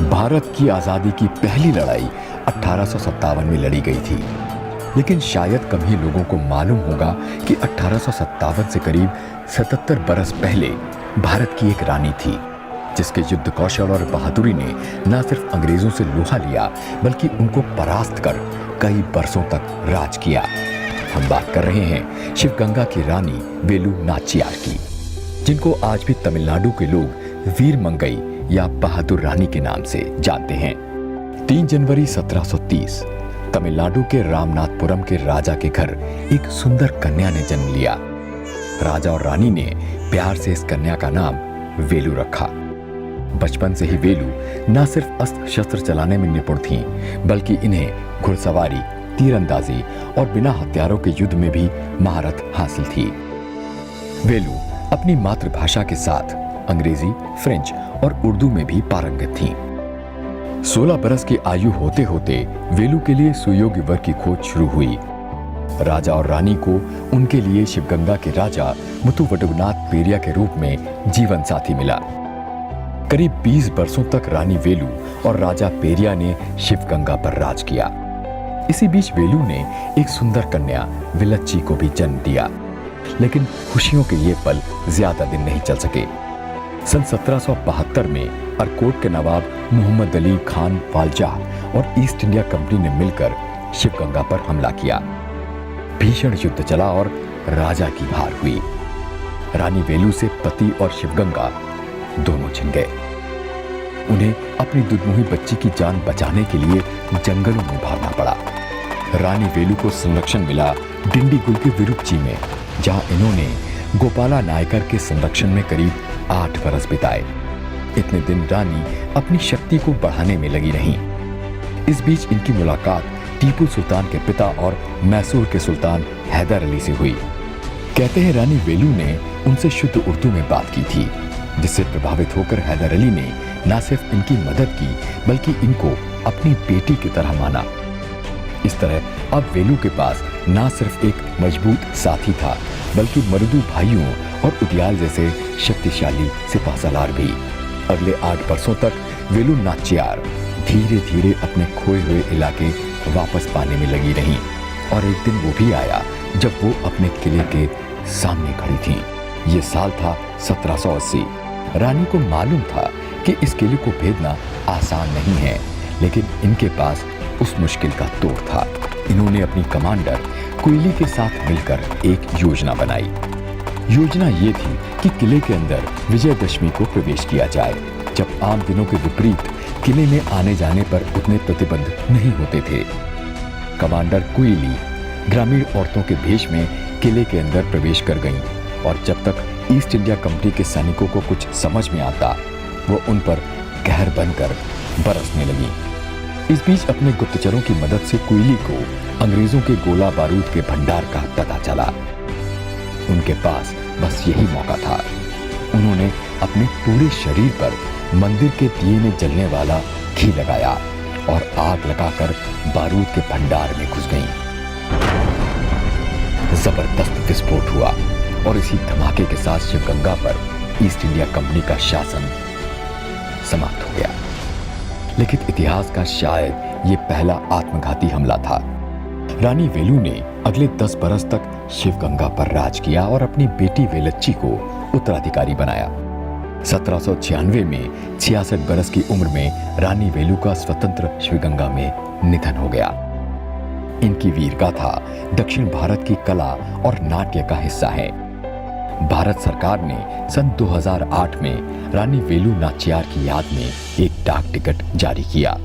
भारत की आज़ादी की पहली लड़ाई 1857 में लड़ी गई थी, लेकिन शायद कम ही लोगों को मालूम होगा कि 1857 से करीब 77 बरस पहले भारत की एक रानी थी, जिसके युद्ध कौशल और बहादुरी ने न सिर्फ अंग्रेजों से लोहा लिया, बल्कि उनको परास्त कर कई बरसों तक राज किया। हम बात कर रहे हैं शिवगंगा की रानी वेलु नाचियार की, जिनको आज भी तमिलनाडु के लोग वीर मंगई या बहादुर रानी के नाम से जानते हैं। 3 जनवरी 1730 तमिलनाडु के रामनाथपुरम के राजा के घर एक सुंदर कन्या ने जन्म लिया। राजा और रानी ने प्यार से इस कन्या का नाम वेलु रखा। बचपन से ही वेलु न सिर्फ अस्त्र शस्त्र चलाने में निपुण थीं, बल्कि इन्हें घुड़सवारी, तीरंदाजी और बिना हथियारों के युद्ध में भी महारत हासिल थी। वेलु अपनी मातृभाषा के साथ अंग्रेजी, फ्रेंच और उर्दू में भी पारंगत थीं। 16 बरस की आयु होते होते वेलु के लिए सुयोग्य वर की खोज शुरू हुई। राजा और रानी को उनके लिए शिवगंगा के राजा मुथुवटुगनाथ पेरिया के रूप में जीवन साथी मिला। करीब 20 बरसों तक रानी वेलु और राजा पेरिया ने शिवगंगा पर राज किया। इसी बीच वेलु ने एक सुंदर कन्या विलच्ची को भी जन्म दिया, लेकिन खुशियों के ये पल ज्यादा दिन नहीं चल सके। सन 1772 में अरकोट के नवाब मोहम्मद अली खान वालजाह और ईस्ट इंडिया कंपनी ने मिलकर शिवगंगा पर हमला किया। भीषण युद्ध चला और राजा की हार हुई। रानी वेलु से पति और शिवगंगा दोनों छिन गए। उन्हें अपनी दुधमुही बच्ची की जान बचाने के लिए जंगलों में भागना पड़ा। रानी वेलु को संरक्षण मिला डिंडीगुल के विरुच्ची में, जहां इन्होंने गोपाला नायकर के संरक्षण में करीब 8 बरस बिताए। इतने दिन रानी अपनी शक्ति को बढ़ाने में लगी रहीं। इस बीच इनकी मुलाकात टीपू सुल्तान के पिता और मैसूर के सुल्तान हैदर अली से हुई। कहते हैं रानी वेलु ने उनसे शुद्ध उर्दू में बात की थी, जिससे प्रभावित होकर हैदर अली ने न सिर्फ इनकी मदद की, बल्कि इनको अपनी बेटी की तरह माना। इस तरह अब वेलु के पास न सिर्फ एक मजबूत साथी था, बल्कि मर्दू भाइयों और उदियाल जैसे शक्तिशाली सिपाहसालार भी। अगले 8 वर्षों तक वेलु नाचियार धीरे धीरे अपने खोए हुए इलाके वापस पाने में लगी रहीं, और एक दिन वो भी आया जब वो अपने किले के सामने खड़ी थीं। ये साल था 1780। रानी को मालूम था कि इस किले को भेदना आसान नहीं है, लेकिन इनके पास उस मुश्किल का तोड़ था। इन्होंने अपनी कमांडर कुइली के साथ मिलकर एक योजना बनाई। योजना ये थी कि किले के अंदर विजयदशमी को प्रवेश किया जाए, जब आम दिनों के विपरीत किले में आने जाने पर उतने प्रतिबंध नहीं होते थे। कमांडर कुइली ग्रामीण औरतों के भेष में किले के अंदर प्रवेश कर गईं, और जब तक ईस्ट इंडिया कंपनी के सैनिकों को कुछ समझ में आता, वो उन पर कहर बनकर बरसने लगी। इस बीच अपने गुप्तचरों की मदद से कुइली को अंग्रेजों के गोला बारूद के भंडार का पता चला। उनके पास बस यही मौका था। उन्होंने अपने पूरे शरीर पर मंदिर के दिए में जलने वाला घी लगाया और आग लगाकर बारूद के भंडार में घुस गईं। जबरदस्त विस्फोट हुआ और इसी धमाके के साथ शिवगंगा पर ईस्ट इंडिया कंपनी का शासन समाप्त हो गया। लेकिन इतिहास का शायद ये पहला आत्मघाती हमला था। रानी वेलु ने अगले 10 बरस तक शिवगंगा पर राज किया और अपनी बेटी वेलच्ची को उत्तराधिकारी बनाया। 1796 में 66 बरस की उम्र में रानी वेलु का स्वतंत्र शिवगंगा में निधन हो गया। इनकी वीर गाथा दक्षिण भारत की कला और नाट्य का हिस्सा है। भारत सरकार ने सन 2008 में रानी वेलु नाचियार की याद में एक डाक टिकट जारी किया।